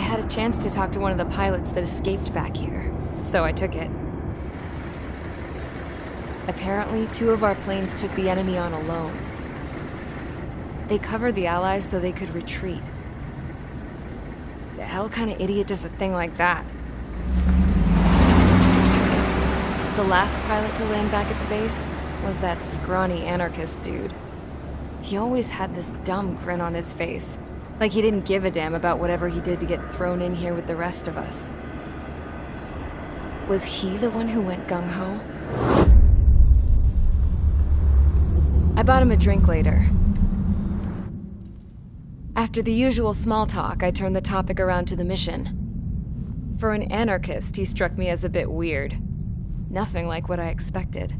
had a chance to talk to one of the pilots that escaped back here, so I took it. Apparently, 2 of our planes took the enemy on alone. They covered the Allies so they could retreat. The hell kind of idiot does a thing like that? The last pilot to land back at the base was that scrawny anarchist dude. He always had this dumb grin on his face, like he didn't give a damn about whatever he did to get thrown in here with the rest of us. Was he the one who went gung-ho? I bought him a drink later. After the usual small talk, I turned the topic around to the mission. For an anarchist, he struck me as a bit weird. Nothing like what I expected.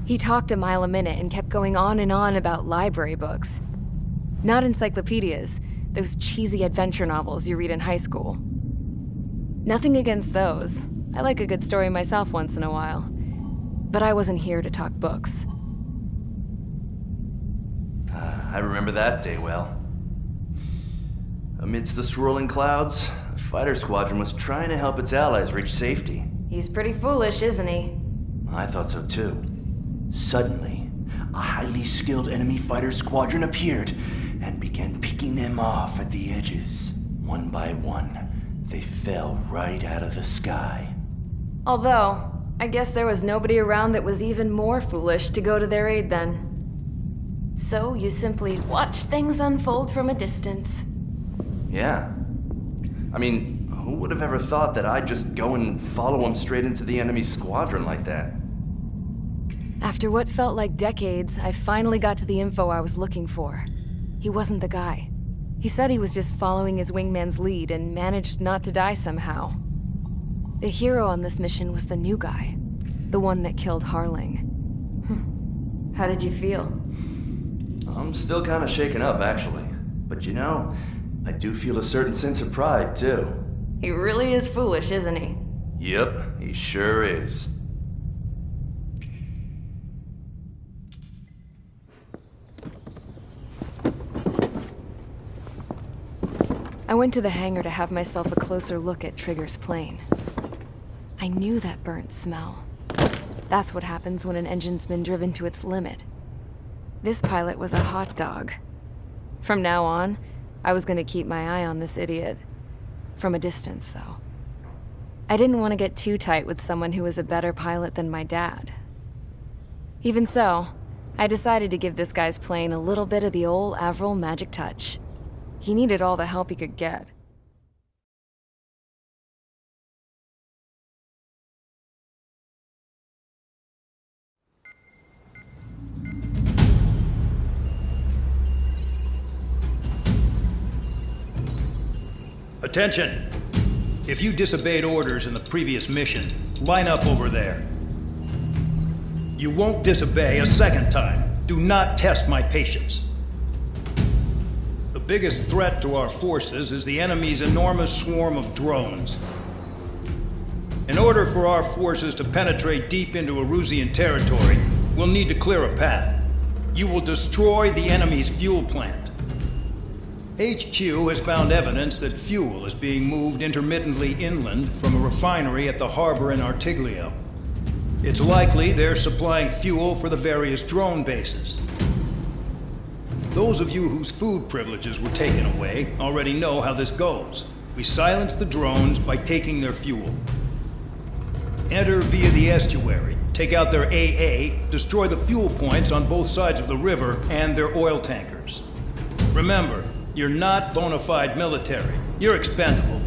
He talked a mile a minute and kept going on and on about library books. Not encyclopedias, those cheesy adventure novels you read in high school. Nothing against those. I like a good story myself once in a while. But I wasn't here to talk books. I remember that day well. Amidst the swirling clouds, the fighter squadron was trying to help its allies reach safety. He's pretty foolish, isn't he? I thought so too. Suddenly, a highly skilled enemy fighter squadron appeared and began picking them off at the edges. One by one, they fell right out of the sky. Although, I guess there was nobody around that was even more foolish to go to their aid then. So you simply watch things unfold from a distance. Yeah. I mean, who would have ever thought that I'd just go and follow him straight into the enemy squadron like that? After what felt like decades, I finally got to the info I was looking for. He wasn't the guy. He said he was just following his wingman's lead and managed not to die somehow. The hero on this mission was the new guy, the one that killed Harling. How did you feel? I'm still kind of shaken up, actually. But you know, I do feel a certain sense of pride, too. He really is foolish, isn't he? Yep, he sure is. I went to the hangar to have myself a closer look at Trigger's plane. I knew that burnt smell. That's what happens when an engine's been driven to its limit. This pilot was a hot dog. From now on, I was gonna keep my eye on this idiot. From a distance, though. I didn't want to get too tight with someone who was a better pilot than my dad. Even so, I decided to give this guy's plane a little bit of the old Avril magic touch. He needed all the help he could get. Attention! If you disobeyed orders in the previous mission, line up over there. You won't disobey a second time. Do not test my patience. The biggest threat to our forces is the enemy's enormous swarm of drones. In order for our forces to penetrate deep into Erusian territory, we'll need to clear a path. You will destroy the enemy's fuel plant. HQ has found evidence that fuel is being moved intermittently inland from a refinery at the harbor in Artiglio. It's likely they're supplying fuel for the various drone bases. Those of you whose food privileges were taken away already know how this goes. We silence the drones by taking their fuel. Enter via the estuary, take out their AA, destroy the fuel points on both sides of the river and their oil tankers. Remember, you're not bona fide military. You're expendable.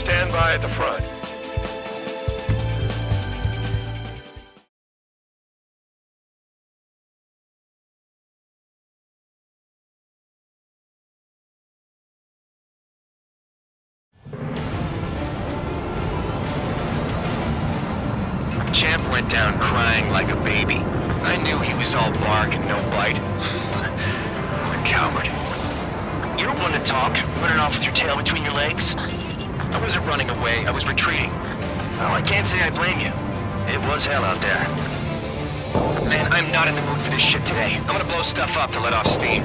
Stand by at the front. Champ went down crying like a baby. I knew he was all bark and no bite. What a coward. You don't want to talk, running off with your tail between your legs? I wasn't running away, I was retreating. Well, I can't say I blame you. It was hell out there. Man, I'm not in the mood for this shit today. I'm gonna blow stuff up to let off steam.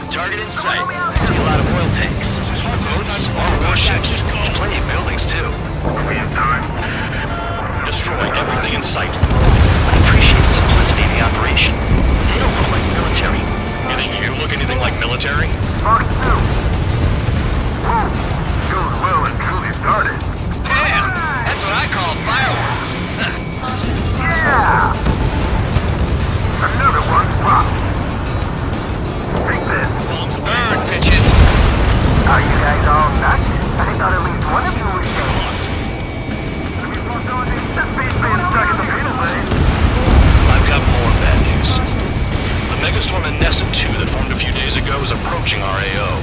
Target in sight. I see a lot of oil tanks. Boats, all warships. There's plenty of buildings, too. Destroy everything in sight. I appreciate the simplicity of the operation. They don't look like military. You think you look anything like military? Mark 2. Whoa. Goes well and truly started. Damn! That's what I call fireworks. Yeah! Another one dropped. Take this. Burn, bitches! Are you guys all nuts? I thought at least one of you was dead. This beast being stuck in the field, eh? I've got more bad news. The megastorm in Nesson 2 that formed a few days ago is approaching our AO.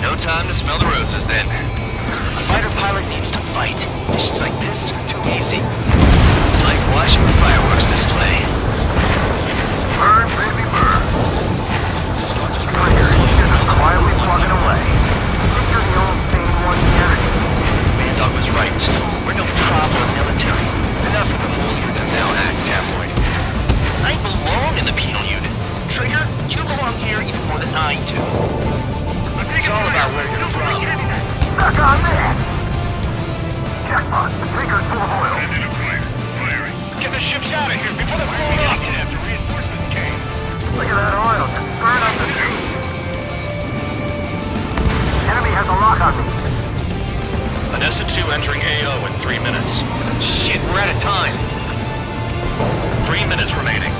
No time to smell the roses, then. A fighter pilot needs to fight. Missions like this are too easy. It's like watching a fireworks display. Burn, baby, burn. Start Right destroying here, the he's slaves. just quietly plugging away. You're the old sane one here. Man, Dog was right. We're no proper military. Enough of the holier than thou act, tabloid. I belong in the penal unit. Trigger, you belong here even more than I do. It's all about where you're from. Stuck on that. Jackpot, the Trigger's full of oil. Get the ships out of here before they're blown up. After reinforcements came. Look at that oil just burn up the sea. Enemy has a lock on me. An SN2 entering AO in 3 minutes. Shit, we're out of time. 3 minutes remaining.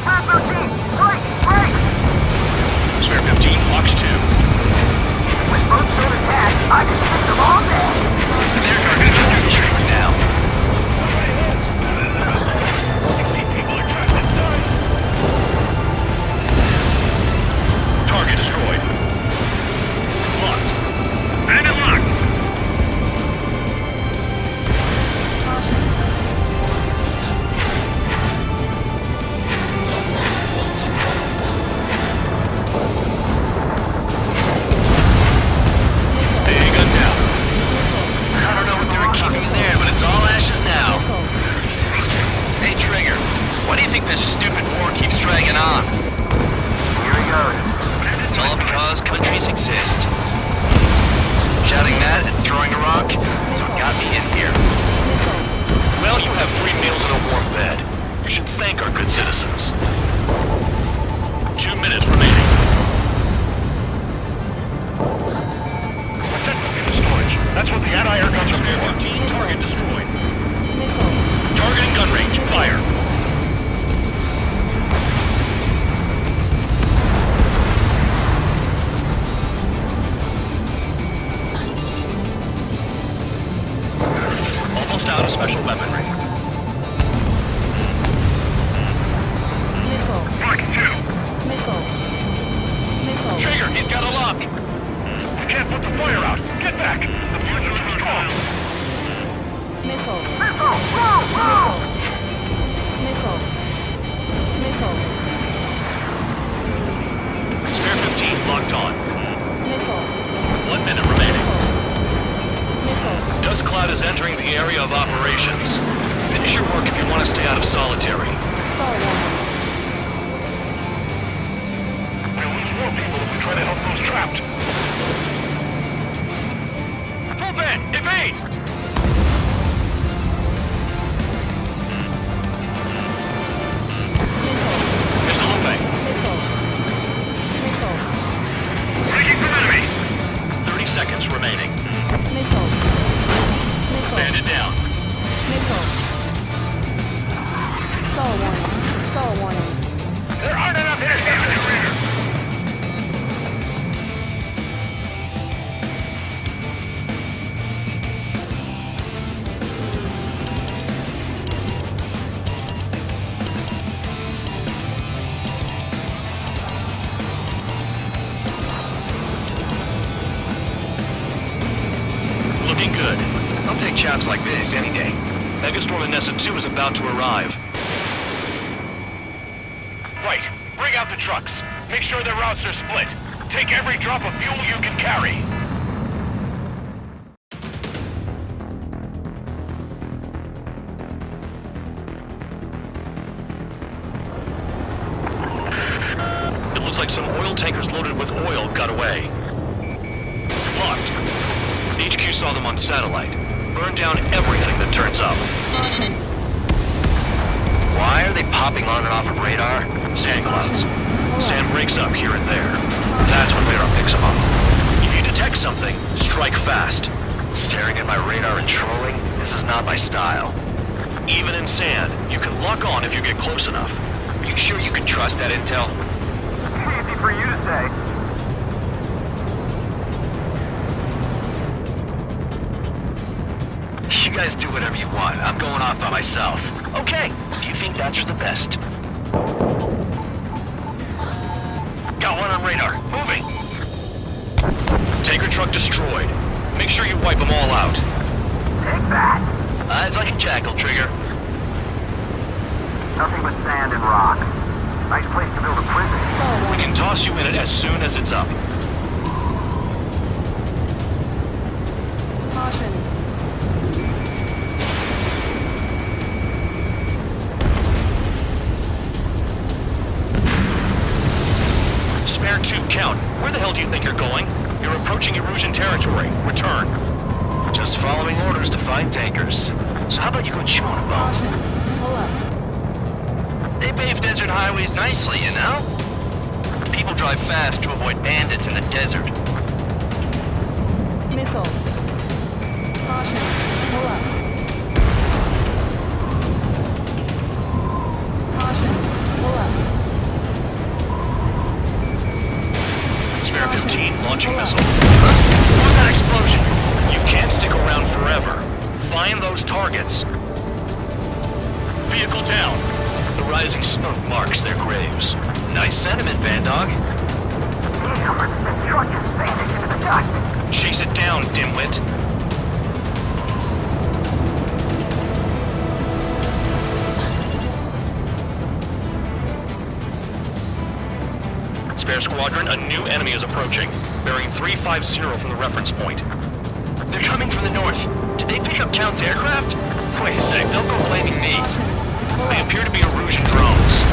Pass 13, break, break! Spare 15, Fox 2. With both so attached, I can stick them all dead. They're going to do the trick now. Target destroyed. Locked. Bandit locked. AA gun down. I don't know what they were keeping in there, but it's all ashes now. Hey, Trigger, why do you think this stupid war keeps dragging on? Here he goes. It's all because countries exist. Shouting that and throwing a rock is what got me in here. Well, you have free meals and a warm bed. You should thank our good citizens. 2 minutes remaining. That's what the anti-air guns Spare 15, target destroyed. Target in gun range, fire. Almost out of special weaponry. Mark 2. Trigger, he's got a lock. You can't put the fire out. Get back. The future is strong. Missile. Whoa, whoa. Spare 15 locked on. 1 minute remaining. Dust cloud is entering the area of operations. Finish your work if you want to stay out of solitary. We'll lose more people if we try to help those trapped. Full bend, evade! Missile away. Breaking from enemy. 30 seconds remaining. Bandit down. There aren't enough interceptors. looking good. I'll take jobs like this any day. Megastorm in Nessa 2 is about to arrive. Right. Bring out the trucks. Make sure their routes are split. Take every drop of fuel you can carry. It looks like some oil tankers loaded with oil got away. Locked. HQ saw them on satellite. Burn down everything that turns up. Why are they popping on and off of radar? Sand clouds. Sand breaks up here and there. That's when radar picks them up. If you detect something, strike fast. Staring at my radar and trolling? This is not my style. Even in sand, you can lock on if you get close enough. Are you sure you can trust that intel? Easy for you to say. You guys do whatever you want. I'm going off by myself. Okay, if you think that's for the best. Got one on radar. Moving. Tanker truck destroyed. Make sure you wipe them all out. Take that. Eyes like a jackal, Trigger. Nothing but sand and rock. Nice place to build a prison. We can toss you in it as soon as it's up. Spare tube count. Where the hell do you think you're going? You're approaching Erusian territory. Return. Just following orders to find tankers. So how about you go chew on a bone? They pave desert highways nicely, you know? People drive fast to avoid bandits in the desert. Missile. Caution. Pull up. Caution. Pull up. Spare 15, launching missile. What was that explosion? You can't stick around forever. Find those targets. Vehicle down. The rising smoke marks their graves. Nice sentiment, Bandog. The truck is fading into the dust. Chase it down, dimwit. Spare squadron, a new enemy is approaching. Bearing 350 from the reference point. They're coming from the north. Did they pick up Count's aircraft? Wait a sec, don't go blaming me. They appear to be Erusian drones.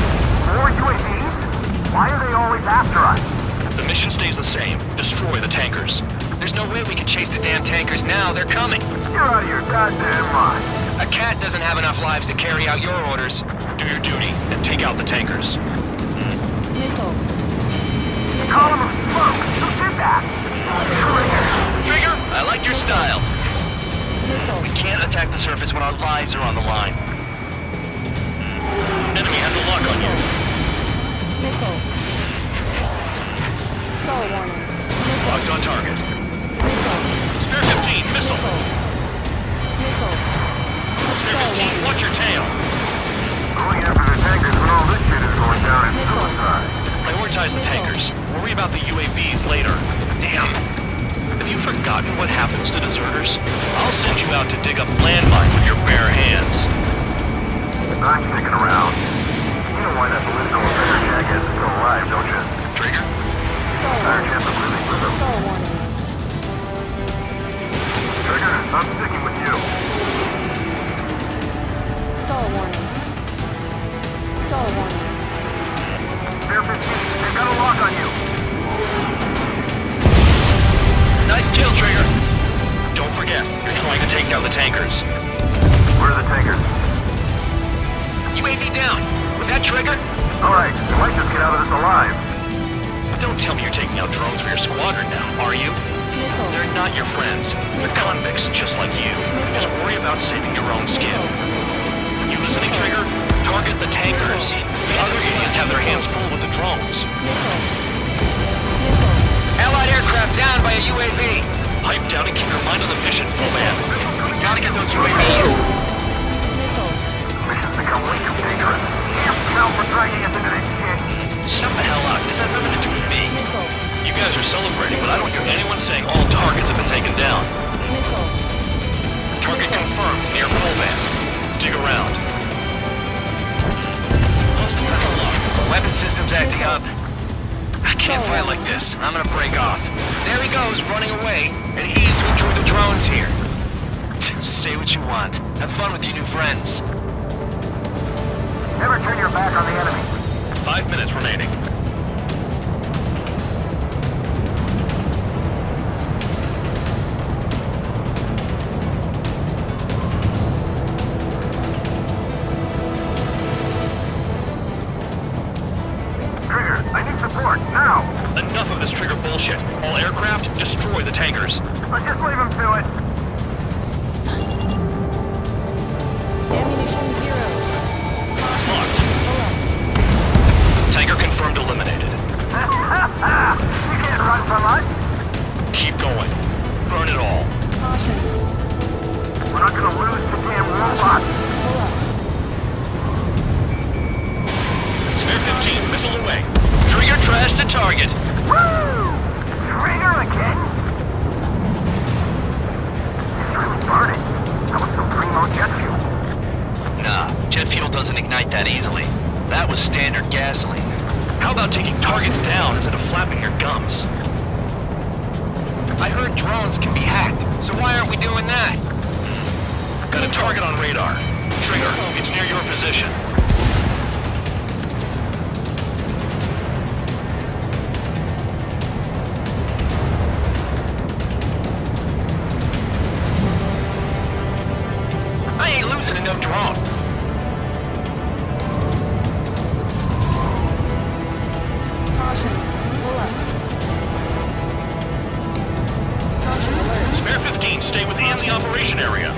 More UAVs? Why are they always after us? The mission stays the same. Destroy the tankers. There's no way we can chase the damn tankers now. They're coming. You're out of your goddamn mind. A cat doesn't have enough lives to carry out your orders. Do your duty and take out the tankers. Missile. Column of smoke. Who did that? Trigger, I like your style. Missile. We can't attack the surface when our lives are on the line. Enemy has a lock on you. Missile. Stall warning. Locked on target. Missile. Spare 15, missile. Missile. Spare 15, watch your tail. Going after the tankers when all this shit is going down is suicide. Prioritize the tankers. Worry about the UAVs later. Damn. Have you forgotten what happens to deserters? I'll send you out to dig up landmine with your bare hands. I'm sticking around. You know why that political affair jackass is still alive, don't you? Trigger? Higher chance of living with him. Stall warning. Trigger, I'm sticking with you. Stall warning. Stall warning. Spare 15, they've got a lock on you. Nice kill, Trigger. Don't forget, you're trying to take down the tankers. Where are the tankers? UAV down. Was that Trigger? Alright, we might just get out of this alive. Don't tell me you're taking out drones for your squadron now, are you? Missile. They're not your friends. They're convicts just like you. Just worry about saving your own skin. You listening, Trigger? Target the tankers. The other idiots have their hands full with the drones. Missile. Missile. Allied aircraft down by a UAV. Pipe down and keep your mind on the mission, full man. Gotta get those UAVs. Missile. Mission's become way too dangerous. Damn hell for dragging us into this shit. Shut the hell up. This has nothing to do with me. Missile. You guys are celebrating, but I don't hear anyone saying all targets have been taken down. Missile. Drone's acting up. I can't fight like this. I'm gonna break off. There he goes, running away, and he's who drew the drones here. Say what you want. Have fun with your new friends. Never turn your back on the enemy. 5 minutes remaining. Trigger, I need support, now! Enough of this trigger bullshit. All aircraft, destroy the tankers. Let's just leave him to it. Ammunition 0. Locked. Tanker confirmed eliminated. You can't run from us. Keep going. Burn it all. Caution. We're not gonna lose the damn robot. Pull up. Spare 15, missile away. Trigger trash the target. Woo! Trigger again? It's really burning. That was some primo jet fuel. Nah, jet fuel doesn't ignite that easily. That was standard gasoline. How about taking targets down instead of flapping your gums? I heard drones can be hacked, so why aren't we doing that? Got a target on radar. Trigger, it's near your position. I ain't losing to no drone. Caution. Pull up. Caution alert. Spare 15, stay within the operation area.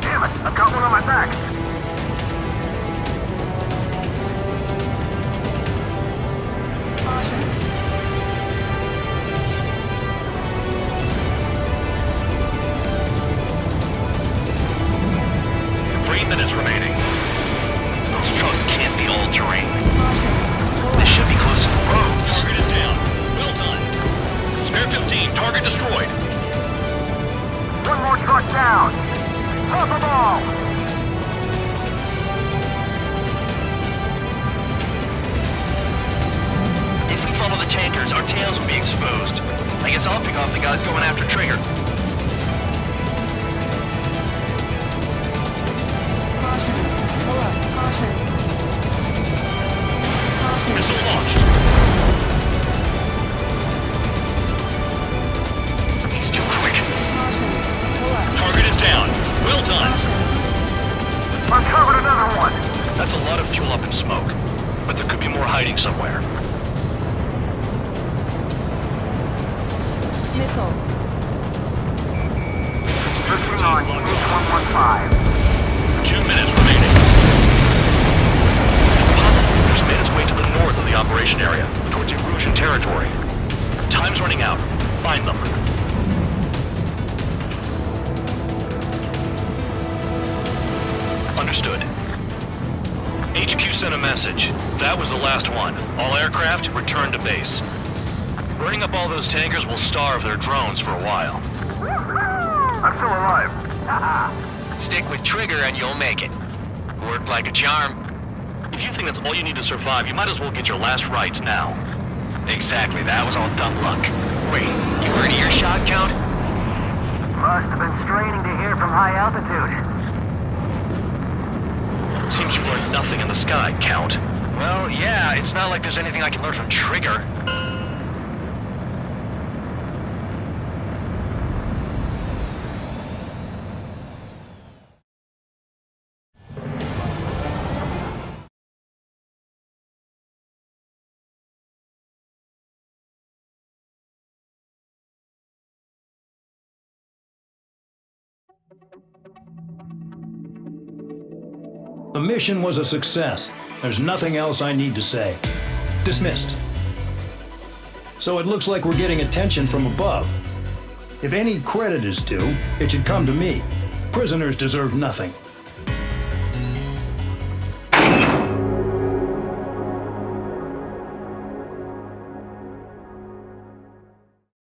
Damn it, I've got one on my back. Caution. 3 minutes remaining. Those trucks can't be all terrain. Caution. Pull They up. should be close to the roads. Target is down. Well done. Spare 15, target destroyed. One more truck down. Pop them all. If we follow the tankers, our tails will be exposed. I guess I'll pick off the guys going after Trigger. Caution. Pull up. Caution. Caution. Missile launched. He's too quick. Caution. Pull up. Target is down. Well done. Uncovered another one. That's a lot of fuel up in smoke. But there could be more hiding somewhere. Missile. Switching on H115. 2 minutes remaining. It's possible it's made its way to the north of the operation area, towards Erusian territory. Time's running out. Find them. Understood. HQ sent a message. That was the last one. All aircraft, return to base. Burning up all those tankers will starve their drones for a while. I'm still alive. Stick with Trigger and you'll make it. Worked like a charm. If you think that's all you need to survive, you might as well get your last rites now. Exactly, that was all dumb luck. Wait, you heard your shot count? Must have been straining to hear from high altitude. Seems you've learned nothing in the sky, Count. Well, yeah, it's not like there's anything I can learn from Trigger. The mission was a success. There's nothing else I need to say. Dismissed. So it looks like we're getting attention from above. If any credit is due, it should come to me. Prisoners deserve nothing.